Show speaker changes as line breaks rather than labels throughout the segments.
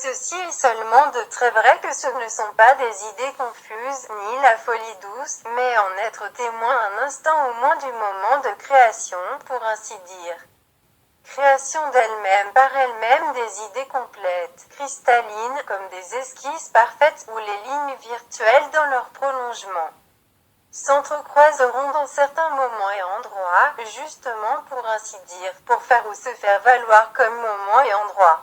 ceci est seulement de très vrai que ce ne sont pas des idées confuses, ni la folie douce, mais en être témoin un instant au moins du moment de création, pour ainsi dire. Création d'elle-même par elle-même des idées complètes, cristallines, comme des esquisses parfaites ou les lignes virtuelles dans leur prolongement s'entrecroiseront dans certains moments et endroits, justement pour ainsi dire, pour faire ou se faire valoir comme moment et endroit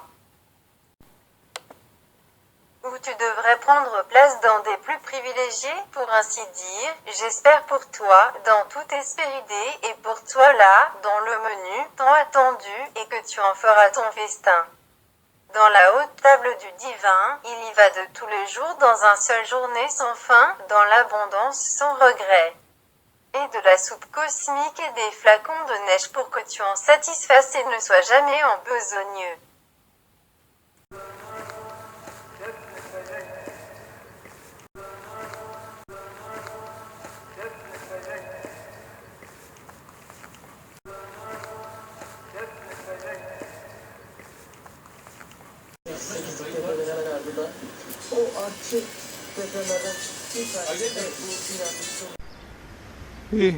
où tu devrais prendre place dans des plus privilégiés, pour ainsi dire, j'espère pour toi, dans toute espérité, et pour toi là, dans le menu, tant attendu, et que tu en feras ton festin. Dans la haute table du divin, il y va de tous les jours dans un seul journée sans fin, dans l'abondance sans regret. Et de la soupe cosmique et des flacons de neige pour que tu en satisfasses et ne sois jamais en besogneux.
Et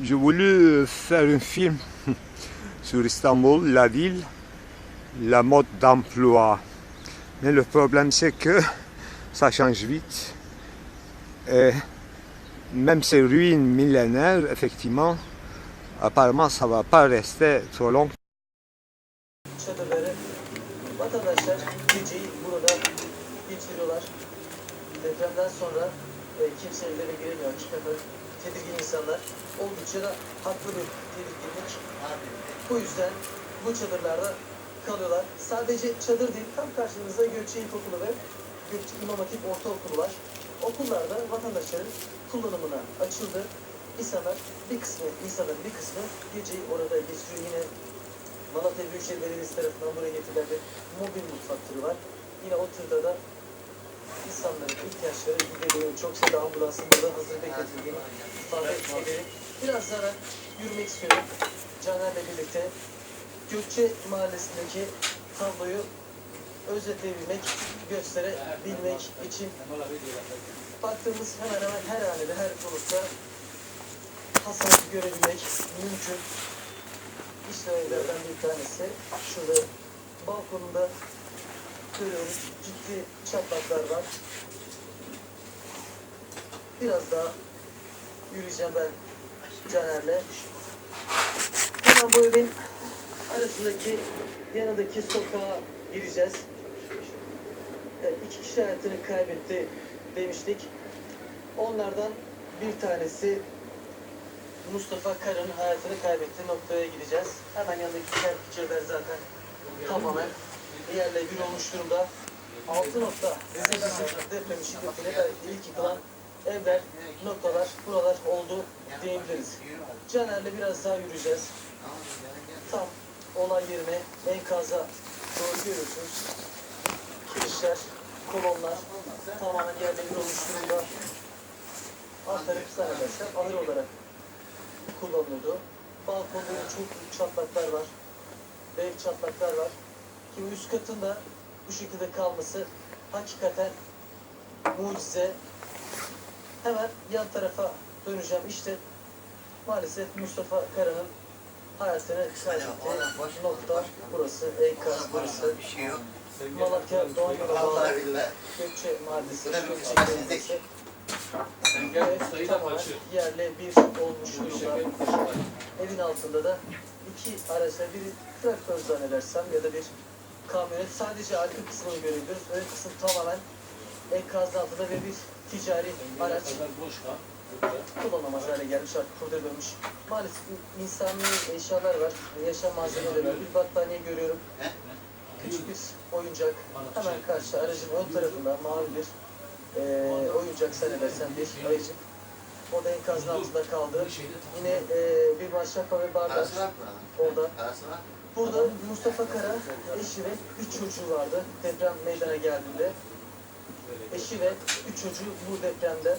j'ai voulu faire un film sur Istanbul, la ville, la mode d'emploi. Mais le problème c'est que ça change vite. Et même ces ruines millénaires, effectivement, apparemment ça va pas rester trop long.
Çadırları vatandaşlar geceyi burada geçiriyorlar. Depremden sonra kimse evlere giremiyor. Hakikaten tedirgin insanlar. Oldukça da haklı bir tedirginlik. Bu yüzden bu çadırlarda kalıyorlar. Sadece çadır değil, tam karşınızda Gökçe İlkokulu ve Gökçe İmam Hatip Ortaokulu var. Okullarda vatandaşların kullanımına açıldı. İnsanların bir kısmı geceyi orada geçiriyor. Yine Malatya Büyükşehir Belediyesi tarafından buraya getirilen bir mobil mutfak türü var. Yine o türde de insanların ihtiyaçları gideriyor. Çok sayıda ambulansın burada hazır bekletildiğini ifade ederek biraz daha yürümek istiyorum. Caner'le birlikte Gökçe Mahallesi'ndeki tabloyu özetleyebilmek, gösterebilmek için baktığımız hemen hemen her hanede, her konutta hasar görebilmek mümkün. İşte evlerden bir tanesi. Şurada balkonunda görüyoruz. Ciddi çatlaklar var. Biraz daha yürüyeceğim ben Caner'le. Hemen bu evin arasındaki, yanındaki sokağa gireceğiz. Evet, 2 kişi hayatını kaybetti demiştik. Onlardan bir tanesi Mustafa Kara'nın hayatını kaybettiği noktaya gideceğiz. Hemen yanındaki kerpiçler zaten tamamen yerle bir olmuş durumda. 6.8 depremi şiddetiyle de ilk yıkılan evler, noktalar, buralar oldu diyebiliriz. Caner'le biraz daha yürüyeceğiz. Tam olay yerine, enkaza doğru görüyorsunuz. Kirişler, kolonlar tamamen yerle bir olmuş durumda. Alt tarafı zannedersem ahır olarak kullanılıyordu. Balkonda çok büyük çatlaklar var. Dev çatlaklar var. Ki üst katında bu şekilde kalması hakikaten mucize. Hemen yan tarafa döneceğim. İşte maalesef Mustafa Kara'nın hayatını kaybettiği nokta burası. Enkaz burası. Malatya Doğan Yolu bağlı Gökçe Mahallesi, Gökçe Mahallesi. Tamamen yerle bir olmuş durumda. Evin altında da 2 araçla biri traktör zannedersem ya da bir kamyonet. Sadece arka kısmını görebiliyoruz. Ön kısım tamamen enkazın altında ve bir ticari araç kullanılamaz hale gelmiş, artık kurtarılmış. Maalesef insani eşyalar var, yaşam malzemeleri var. Bir battaniye görüyorum. Küçük bir oyuncak. Hemen karşı aracın ön tarafında mavi bir oyuncak zannedersem bir ayıcık. O da enkazın altında kaldı. Yine bir maşrapa ve bardak orada. Burada Mustafa Kara, eşi ve 3 çocuğu vardı deprem meydana geldiğinde. Eşi ve 3 çocuğu bu depremde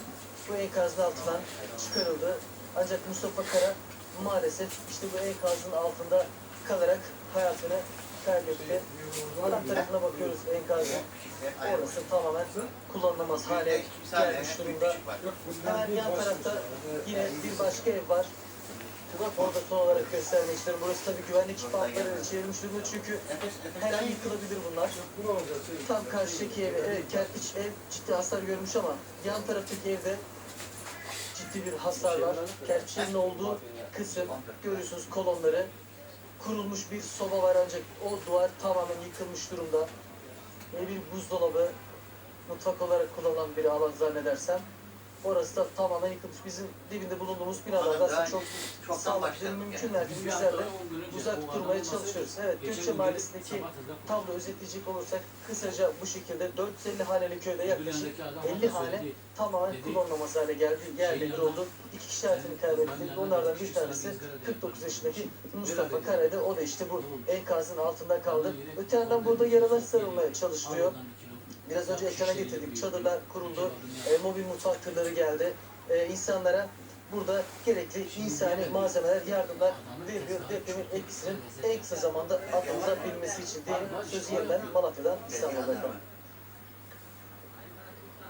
bu enkazın altından çıkarıldı. Ancak Mustafa Kara maalesef işte bu enkazın altında kalarak hayatını kaybetti. Arap tarafına bakıyoruz enkazın. Orası tamamen kullanılamaz hale gelmiş durumda. Hemen yan tarafta yine bir başka ev var. Orada son olarak göstermek istiyorum. Burası tabii güvenlik bantlarıyla çevrilmiş durumda çünkü her an yıkılabilir bunlar. Tam karşıdaki ev, evet, kerpiç ev ciddi hasar görmüş ama yan taraftaki evde ciddi bir hasar var. Kerpiçlerin olduğu kısım görüyorsunuz, kolonları kurulmuş bir soba var ancak o duvar tamamen yıkılmış durumda. Ve bir buzdolabı mutfak olarak kullanılan bir alan zannedersem. Orası da tamamen yıkılmış. Bizim dibinde bulunduğumuz binalarda aslında çok sağlıklı, mümkün mertebe bizler de uzak durmaya çalışıyoruz. Evet, Gökçe Mahallesi'ndeki tablo özetleyecek olursak kısaca bu şekilde 450 haneli köyde yaklaşık 50 hane tamamen kullanılamaz hale geldi. Yerleri oldu. 2 kişi hayatını kaybetti. Onlardan bir tanesi 49 yaşındaki Mustafa Karade. O da işte bu enkazın altında kaldı. Öte yandan burada yaralar sarılmaya çalışılıyor. Biraz önce ekrana getirdik. Çadırlar kuruldu. Mobil mutfak tırları geldi. İnsanlara burada gerekli insani malzemeler, yardımlar veriliyor. Depremin etkisinin en kısa zamanda atlatılabilmesi için diyelim. Sözü yeniden Malatya'dan İstanbul'da kalın.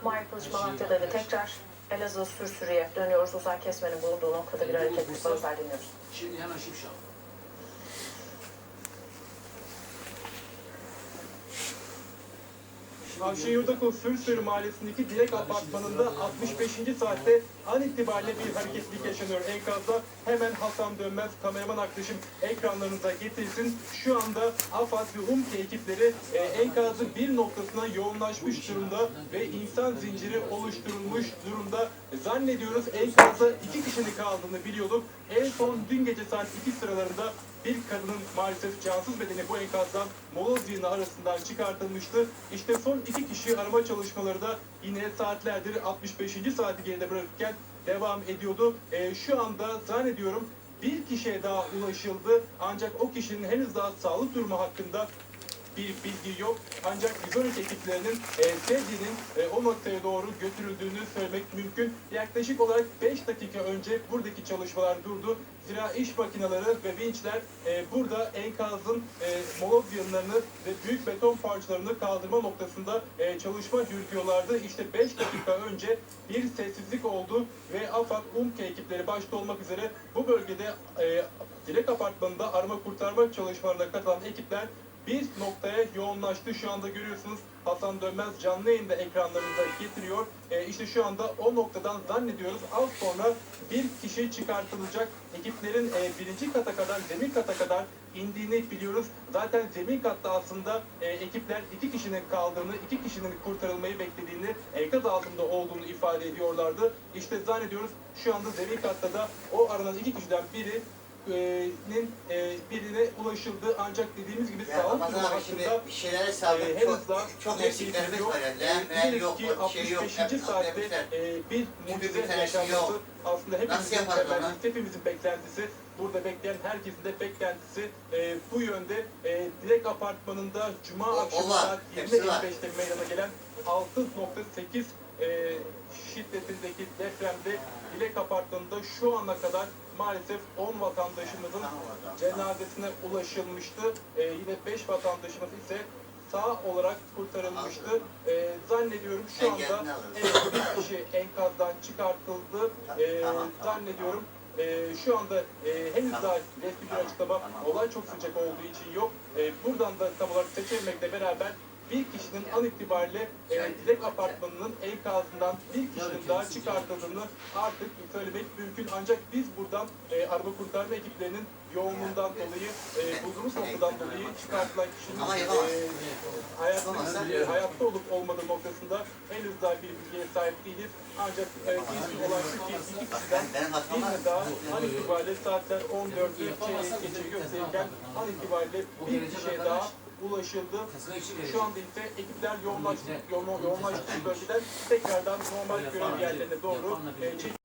Mahir Kılıç Malatya'da ve tekrar Elazığ Sürsürü'ye dönüyoruz. Uzay kesmenin bulunduğu noktada bir hareketlik var. Uzay dinliyoruz.
Şimdi hemen Şimşek.
Avşenyurt'ta Sürsürü Mahallesi'ndeki Dilek Apartmanı'nda 65. saatte an itibariyle bir hareketlilik yaşanıyor. Enkazda hemen Hasan Dönmez kameraman arkadaşım ekranlarınıza getirsin. Şu anda AFAD ve UMKE ekipleri enkazın bir noktasına yoğunlaşmış durumda ve insan zinciri oluşturulmuş durumda. Zannediyoruz enkazda 2 kişinin kaldığını biliyorduk. En son dün gece saat 2 sıralarında bir kadının maalesef cansız bedeni bu enkazdan moloz yığını arasından çıkartılmıştı. İşte son 2 kişi arama çalışmaları da yine saatlerdir 65. saati geride bırakırken devam ediyordu. Şu anda zannediyorum bir kişiye daha ulaşıldı. Ancak o kişinin henüz daha sağlık durumu hakkında bir bilgi yok. Ancak 112 ekiplerinin sedyenin o noktaya doğru götürüldüğünü söylemek mümkün. Yaklaşık olarak 5 dakika önce buradaki çalışmalar durdu. Zira iş makineleri ve vinçler burada enkazın moloz yığınlarını ve büyük beton parçalarını kaldırma noktasında çalışma yürütüyorlardı. İşte 5 dakika önce bir sessizlik oldu ve AFAD, UMKE ekipleri başta olmak üzere bu bölgede Dilek Apartmanı'nda arama kurtarma çalışmalarına katılan ekipler bir noktaya yoğunlaştı. Şu anda görüyorsunuz Hasan Dönmez canlı yayında ekranlarında getiriyor. İşte şu anda o noktadan zannediyoruz az sonra bir kişi çıkartılacak. Ekiplerin birinci kata kadar, zemin kata kadar indiğini biliyoruz. Zaten zemin katta aslında ekipler 2 kişinin kaldığını, 2 kişinin kurtarılmayı beklediğini, enkaz altında olduğunu ifade ediyorlardı. İşte zannediyoruz şu anda zemin katta da o aranan 2 kişiden birine ulaşıldı. Ancak dediğimiz gibi sağlık durumu hakkında
bir şeylere sağlık çok eksiklerimiz var yani. Yok, şey yok.
65. saatte bir mucize yaşanması aslında hepimizin beklentisi. Burada bekleyen herkesin de beklentisi bu yönde. Dilek Apartmanı'nda Cuma akşamı saat 20.55'te meydana gelen 6.8 şiddetindeki depremde Dilek Apartmanı'nda şu ana kadar maalesef 10 vatandaşımızın cenazesine ulaşılmıştı. Yine 5 vatandaşımız ise sağ olarak kurtarılmıştı. Zannediyorum şu anda bir kişi enkazdan çıkartıldı. Zannediyorum şu anda henüz daha resmi bir açıklama, olay çok sıcak olduğu için yok. Buradan da tam olarak seçilmekle beraber bir kişinin an itibariyle Dilek Apartmanı'nın enkazından bir kişinin daha çıkartıldığını artık söylemek mümkün. Ancak biz buradan arama kurtarma ekiplerinin yoğunluğundan dolayı, bulduğumuz noktadan dolayı çıkartılan kişinin hayatta olup olmadığı noktasında henüz daha bir bilgiye sahip değiliz. Ancak bir olan şu ki 2 kişiden birine daha an itibariyle saatler 14'ü geçe gösterirken an itibariyle bir kişiye daha ulaşıldı. Şu anda ise ekipler yoğunlaştığı bölgeden tekrardan normal görev yerlerine doğru çekiyor.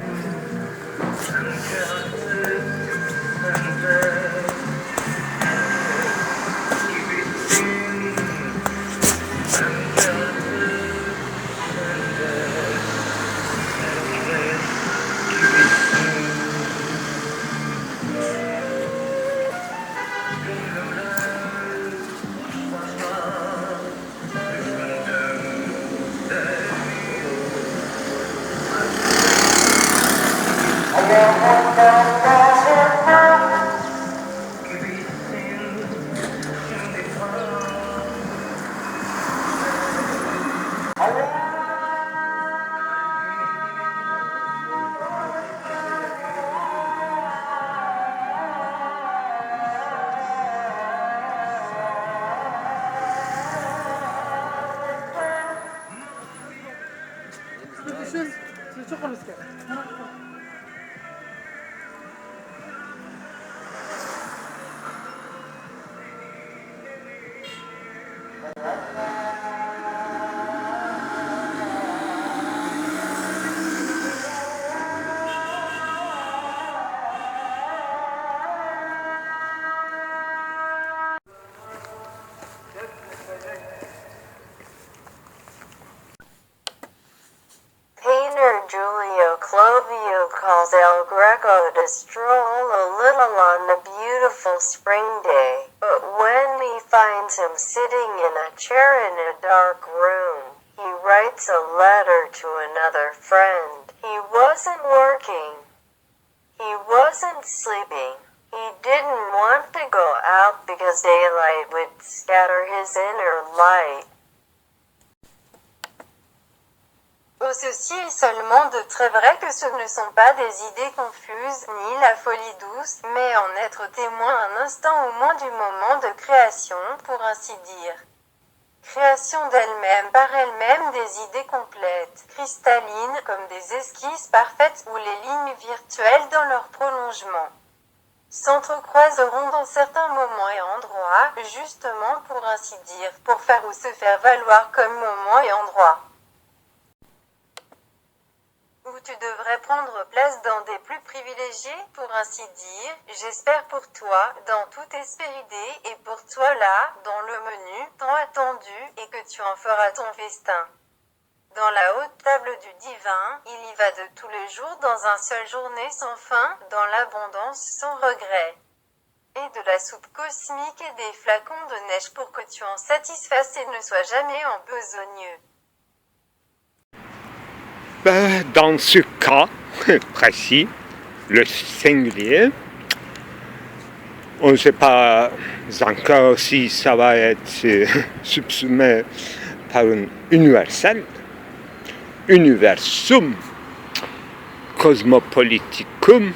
Painter Giulio Clovio calls El Greco to stroll a little on a beautiful spring day, but when he finds him sitting in a chair in a dark room, he writes a letter to another friend. He wasn't working. He wasn't sleeping. He didn't want to go out because daylight would scatter his inner light. Ceci est seulement de très vrai que ce ne sont pas des idées confuses ni la folie douce, mais en être témoin un instant au moins du moment de création, pour ainsi dire. Création d'elle-même par elle-même des idées complètes, cristallines comme des esquisses parfaites ou les lignes virtuelles dans leur prolongement. S'entrecroiseront dans certains moments et endroits, justement pour ainsi dire, pour faire ou se faire valoir comme moment et endroit. Où tu devrais prendre place dans des plus privilégiés, pour ainsi dire, j'espère pour toi, dans toute espérité, et pour toi là, dans le menu, tant attendu, et que tu en feras ton festin. Dans la haute table du divin, il y va de tous les jours dans un seul journée sans fin, dans l'abondance sans regret. Et de la soupe cosmique et des flacons de neige pour que tu en satisfasses et ne sois jamais en besogneux.
Dans ce cas précis, le singulier, on ne sait pas encore si ça va être subsumé par un universel, universum, cosmopoliticum.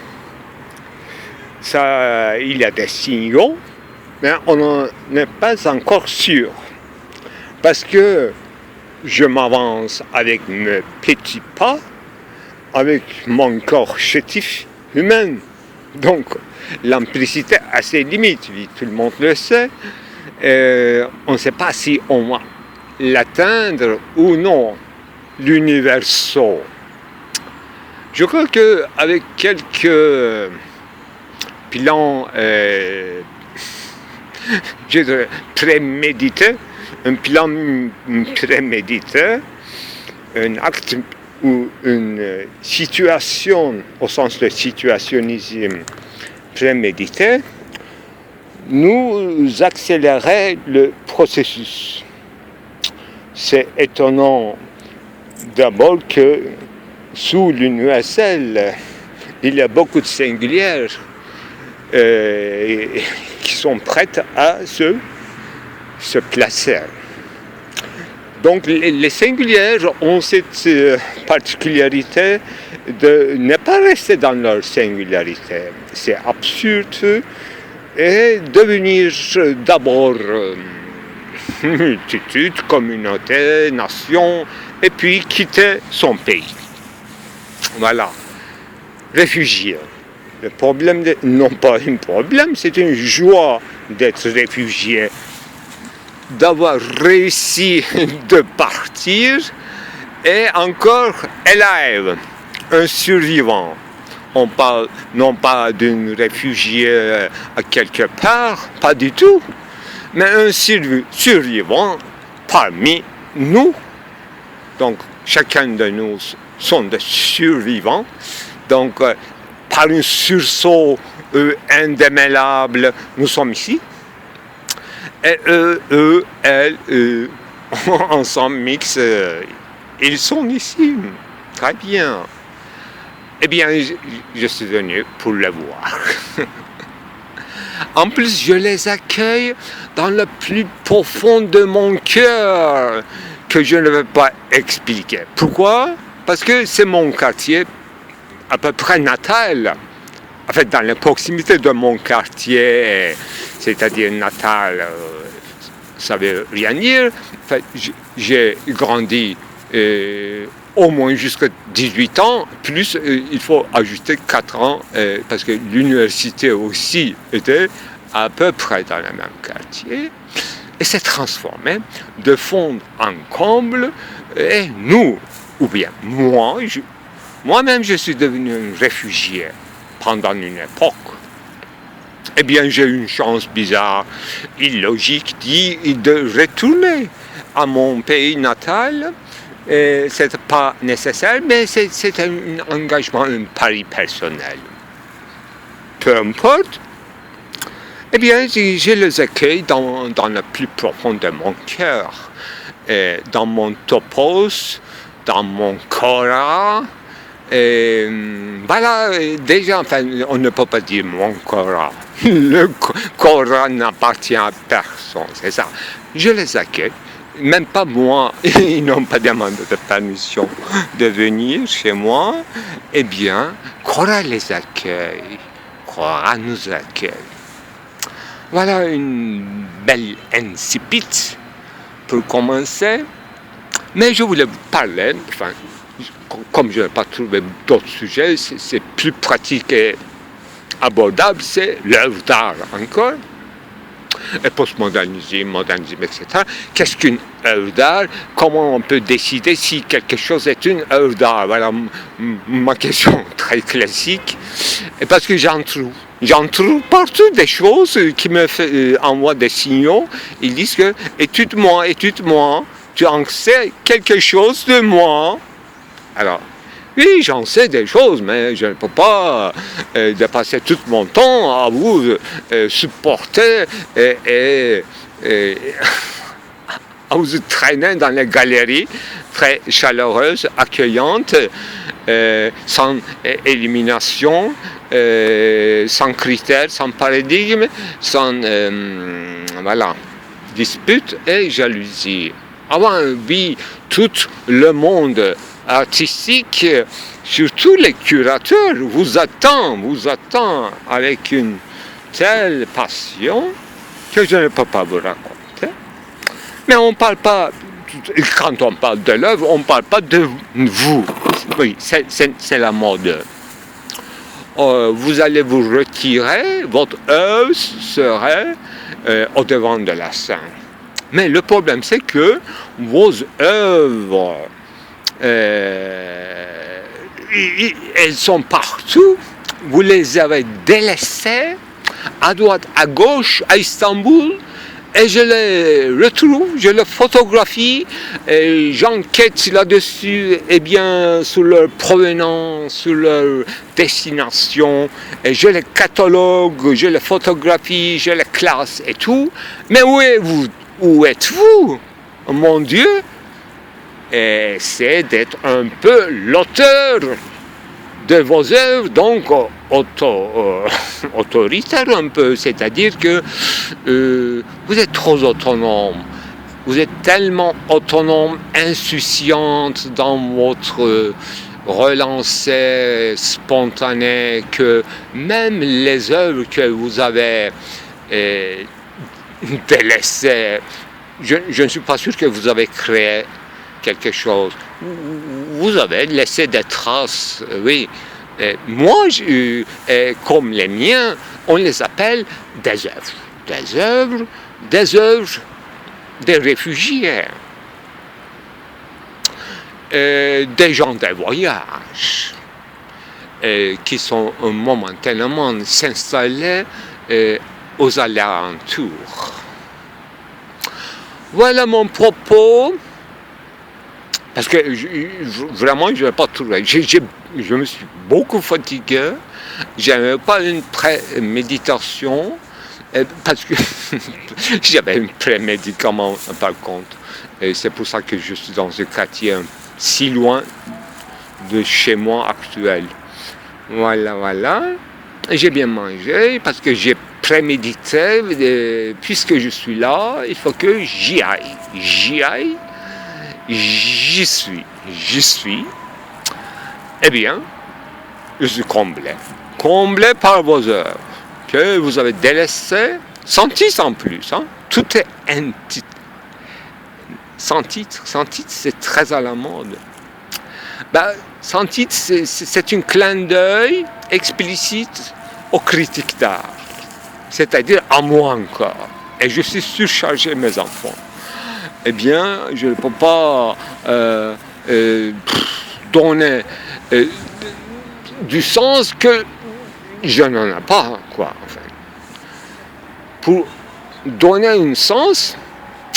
Ça, il y a des signaux, mais on n'en est pas encore sûr. Parce que je m'avance avec mes petits pas, avec mon corps chétif humain. Donc, l'implicité a ses limites, tout le monde le sait. On ne sait pas si on va l'atteindre ou non, l'universo. Je crois qu'avec quelques plans je dirais, prémédités, un plan prémédité, un acte ou une situation, au sens de situationnisme prémédité, nous accélérer le processus. C'est étonnant d'abord que sous l'universel, il y a beaucoup de singulières qui sont prêtes à se placer. Donc les singulières ont cette particularité de ne pas rester dans leur singularité. C'est absurde et devenir d'abord multitude, communauté, nation, et puis quitter son pays. Voilà. Réfugié. Le problème, non pas un problème, c'est une joie d'être réfugié, d'avoir réussi de partir et encore élève, un survivant. On parle non pas d'un réfugié à quelque part, pas du tout, mais un survivant parmi nous. Donc chacun de nous sont des survivants. Donc par un sursaut indémêlable, nous sommes ici. Et eux, elles, ensemble, mix, ils sont ici. Très bien. Eh bien, je suis venu pour le voir. En plus, je les accueille dans le plus profond de mon cœur, que je ne vais pas expliquer. Pourquoi? Parce que c'est mon quartier à peu près natal. En fait, dans la proximité de mon quartier, c'est-à-dire natal, ça veut rien dire. En fait, j'ai grandi au moins jusqu'à 18 ans, plus il faut ajouter 4 ans, parce que l'université aussi était à peu près dans le même quartier, et s'est transformé de fond en comble, et nous, ou bien moi-même je suis devenu un réfugié pendant une époque. Eh bien, j'ai eu une chance bizarre, illogique, de retourner à mon pays natal. Ce n'était pas nécessaire, mais c'était un engagement, un pari personnel. Peu importe. Eh bien, je les accueille dans le plus profond de mon cœur, dans mon topos, dans mon Korah. Voilà, déjà, enfin, on ne peut pas dire mon Korah. Le Korah n'appartient à personne, c'est ça. Je les accueille, même pas moi, ils n'ont pas demandé de permission de venir chez moi. Eh bien, Korah les accueille, Korah nous accueille. Voilà une belle incipit pour commencer. Mais je voulais vous parler, enfin, comme je n'ai pas trouvé d'autres sujets, c'est plus pratique et abordable, c'est l'œuvre d'art encore. Et postmodernisme, modernisme, etc. Qu'est-ce qu'une œuvre d'art? Comment on peut décider si quelque chose est une œuvre d'art? Voilà ma question très classique. Et parce que j'en trouve partout des choses qui me envoient des signaux. Ils disent que étude-moi, tu en sais quelque chose de moi. Alors, oui, j'en sais des choses, mais je ne peux pas dépasser tout mon temps à vous supporter et à vous traîner dans les galeries très chaleureuses, accueillantes, sans élimination, sans critères, sans paradigme, sans dispute et jalousie. Avant, oui, tout le monde artistique, surtout les curateurs, vous attend avec une telle passion que je ne peux pas vous raconter. Mais on ne parle pas, quand on parle de l'œuvre, on ne parle pas de vous. Oui, c'est la mode. Vous allez vous retirer, votre œuvre serait au devant de la scène. Mais le problème, c'est que vos œuvres, elles sont partout. Vous les avez délaissées à droite, à gauche, à Istanbul, et je les retrouve, je les photographie, et j'enquête là-dessus, et bien sur leur provenance, sur leur destination, et je les catalogue, je les photographie, je les classe et tout. Mais où êtes-vous, mon Dieu? Et c'est d'être un peu l'auteur de vos œuvres, donc autoritaire un peu, c'est-à-dire que vous êtes trop autonome, vous êtes tellement autonome, insouciante dans votre relancée spontanée que même les œuvres que vous avez délaissées, je ne suis pas sûr que vous avez créé quelque chose. Vous avez laissé des traces, oui. Moi, comme les miens, on les appelle des œuvres. Des œuvres des réfugiés. Des gens de voyage qui sont momentanément s'installer aux alentours. Voilà mon propos. Parce que vraiment, je n'ai pas trouvé. Je me suis beaucoup fatigué. Je n'avais pas une préméditation. Parce que j'avais un prémédicament, par contre. Et c'est pour ça que je suis dans un quartier si loin de chez moi actuel. Voilà. Et j'ai bien mangé parce que j'ai prémédité. Puisque je suis là, il faut que j'y aille. J'y suis, eh bien, je suis comblé par vos œuvres, que vous avez délaissées, sans titre en plus, hein. Tout est sans titre, c'est très à la mode. Son titre, c'est un clin d'œil explicite aux critiques d'art. C'est-à-dire à moi encore. Et je suis surchargé, mes enfants. Eh bien, je ne peux pas donner du sens que je n'en ai pas, quoi, enfin. Pour donner un sens,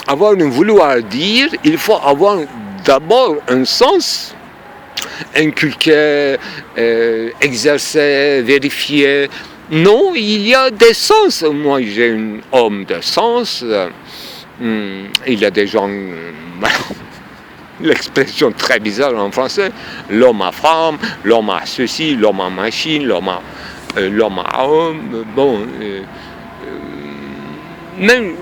avoir un vouloir dire, il faut avoir d'abord un sens, inculquer, exercer, vérifier. Non, il y a des sens. Moi, j'ai un homme de sens. Il y a des gens, l'expression très bizarre en français, l'homme à femme, l'homme à ceci, l'homme à machine, l'homme à homme. Bon, même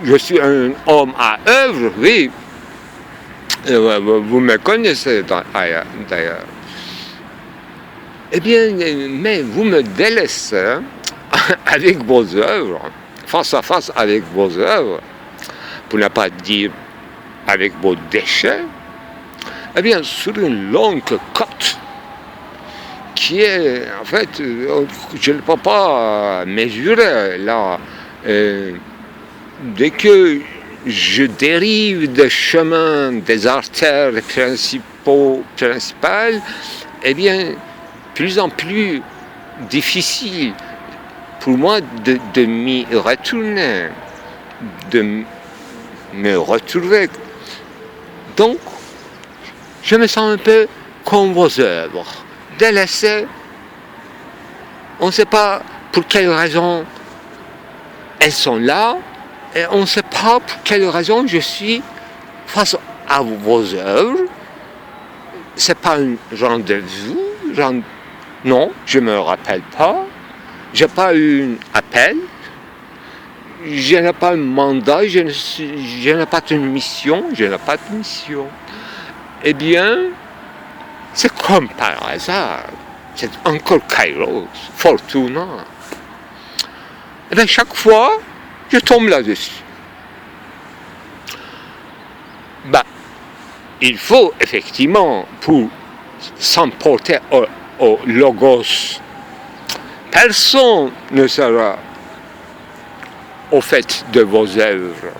je suis un homme à œuvre, oui. Vous me connaissez d'ailleurs. Eh bien, mais vous me délaissez avec vos œuvres, face à face avec vos œuvres, pour ne pas dire avec vos déchets, eh bien, sur une longue côte qui est, en fait, je ne peux pas mesurer là. Dès que je dérive des chemins, des artères principales, eh bien, plus en plus difficile pour moi de m'y retourner, de me retrouver. Donc, je me sens un peu comme vos œuvres, délaissées. On ne sait pas pour quelle raison elles sont là, et on ne sait pas pour quelle raison je suis face à vos œuvres. Ce n'est pas un rendez-vous, non, je ne me rappelle pas. Je n'ai pas eu un appel. Je n'ai pas un mandat, je n'ai pas une mission, Eh bien, c'est comme par hasard. C'est encore Kairos, Fortuna. Et bien, chaque fois, je tombe là-dessus. Il faut effectivement, pour s'emporter au logos, personne ne sera au fait de vos œuvres.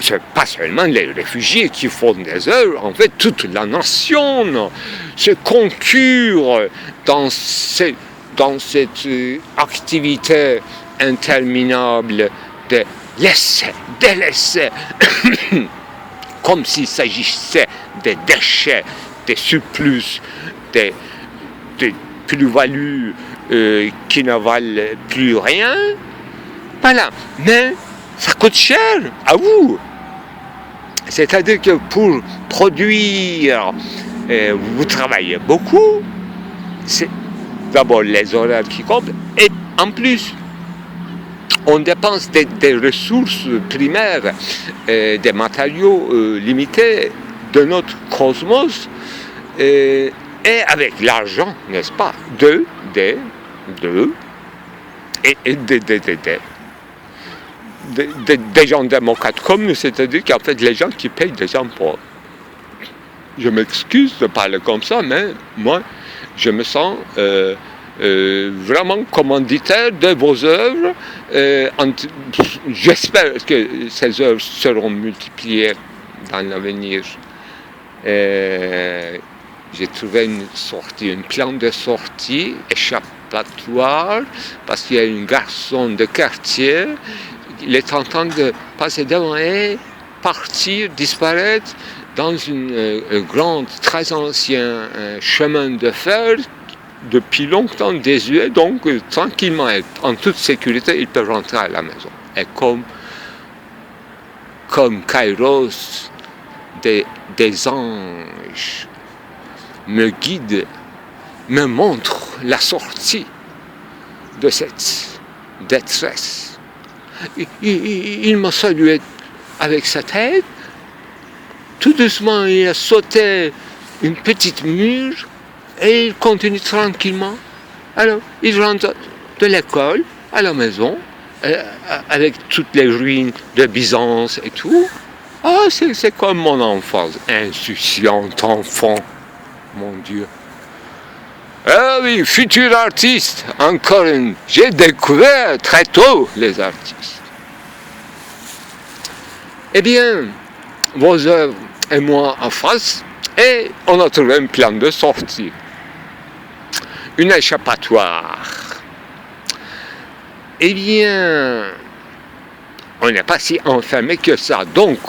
Ce n'est pas seulement les réfugiés qui font des œuvres, en fait, toute la nation se concure dans cette activité interminable de laisser, délaisser, comme s'il s'agissait des déchets, des surplus, des plus-values qui ne valent plus rien. Voilà, mais ça coûte cher à vous. C'est-à-dire que pour produire, vous travaillez beaucoup, c'est d'abord les horaires qui comptent, et en plus, on dépense des ressources primaires, des matériaux limités de notre cosmos, et avec l'argent, n'est-ce pas, des gens démocrates comme nous, c'est-à-dire qu'en fait, les gens qui payent des impôts. Je m'excuse de parler comme ça, mais moi, je me sens vraiment commanditaire de vos œuvres. J'espère que ces œuvres seront multipliées dans l'avenir. J'ai trouvé un plan de sortie échappatoire, parce qu'il y a un garçon de quartier, il est en train de passer devant et partir, disparaître dans un grand, très ancien chemin de fer, depuis longtemps désuet, donc tranquillement, en toute sécurité, il peut rentrer à la maison. Et comme Kairos, des anges me guident, me montrent la sortie de cette détresse. Il m'a salué avec sa tête. Tout doucement, il a sauté une petite mur et il continue tranquillement. Alors, il rentre de l'école à la maison, avec toutes les ruines de Byzance et tout. Ah, c'est comme mon enfance, insouciant enfant, mon Dieu. Ah oui, futur artiste, encore une. J'ai découvert très tôt les artistes. Eh bien, vos œuvres et moi en face, et on a trouvé un plan de sortie. Une échappatoire. Eh bien, on n'est pas si enfermé que ça. Donc,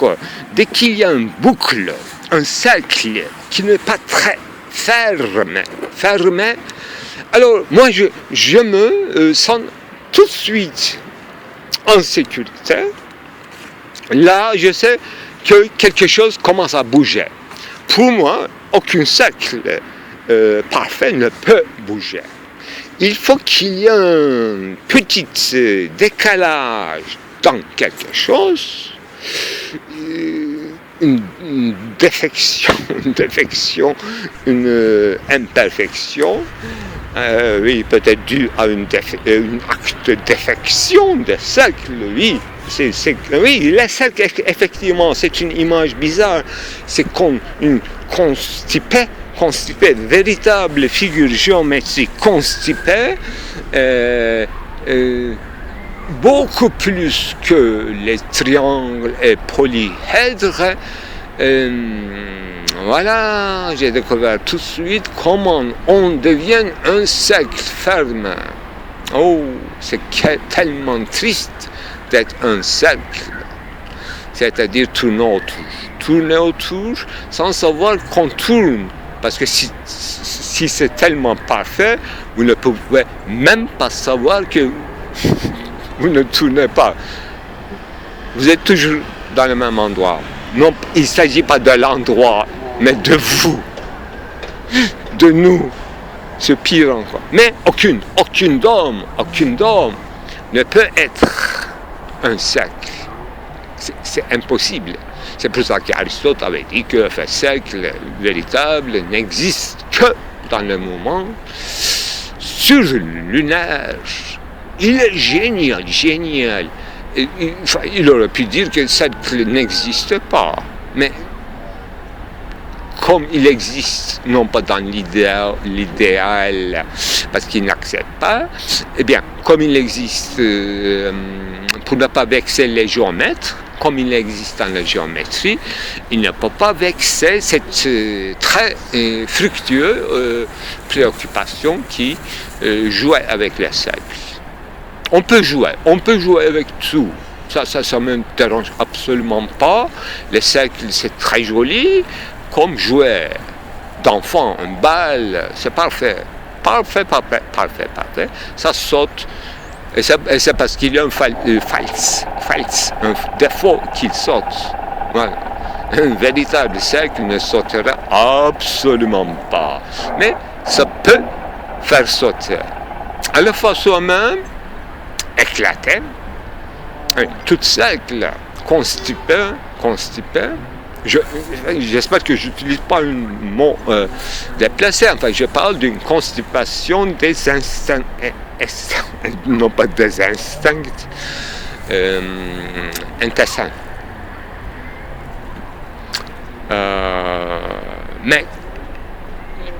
dès qu'il y a une boucle, un cercle qui n'est pas très fermé, alors moi je me sens tout de suite en sécurité. Là, je sais que quelque chose commence à bouger. Pour moi, aucun cercle parfait ne peut bouger. Il faut qu'il y ait un petit décalage dans quelque chose, une défection, une imperfection, oui, peut-être dû à un acte de défection de cercle, oui. Oui, le cercle, effectivement, c'est une image bizarre. C'est comme une constipée, véritable figure géométrique constipée, beaucoup plus que les triangles et polyèdres. Voilà, j'ai découvert tout de suite comment on devient un cercle ferme. Oh, c'est tellement triste d'être un cercle, c'est-à-dire tourner autour sans savoir qu'on tourne, parce que si c'est tellement parfait, vous ne pouvez même pas savoir que vous ne tournez pas. Vous êtes toujours dans le même endroit. Non, il ne s'agit pas de l'endroit, mais de vous, de nous. C'est pire encore. Mais aucune dôme ne peut être un cercle. C'est impossible. C'est pour ça qu'Aristote avait dit que un cercle véritable n'existe que dans le moment surlunaire. Il est génial. Il aurait pu dire que le cercle n'existe pas, mais comme il existe, non pas dans l'idéal, parce qu'il n'accepte pas, eh bien, comme il existe, pour ne pas vexer les géomètres, comme il existe dans la géométrie, il ne peut pas vexer cette très fructueuse préoccupation qui jouait avec les cercles. On peut jouer avec tout. Ça ne me dérange absolument pas. Les cercles, c'est très joli. Comme jouer d'enfant, une balle, c'est parfait. Parfait. Ça saute. Et c'est parce qu'il y a un défaut qu'il saute. Voilà. Un véritable cercle ne sautera absolument pas. Mais ça peut faire sauter. À la fois soi-même, éclaté, tout cercle constipé. J'espère que je n'utilise pas un mot déplacé, enfin je parle d'une constipation des instincts, non pas des instincts, intestins. Mais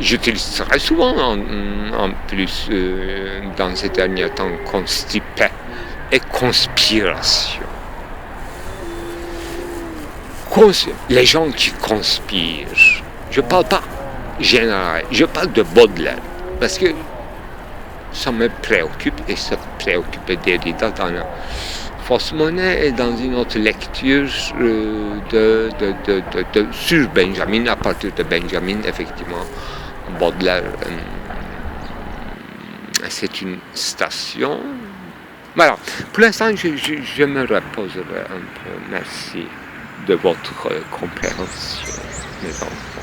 j'utilise très souvent en plus dans ces derniers temps constipé et conspiration. Les gens qui conspirent, je ne parle pas général, je parle de Baudelaire, parce que ça me préoccupe, et ça préoccupe Derrida dans la fausse monnaie et dans une autre lecture sur Benjamin, à partir de Benjamin, effectivement, Baudelaire, c'est une station. Voilà, pour l'instant, je me reposerai un peu. Merci de votre compréhension, mes enfants.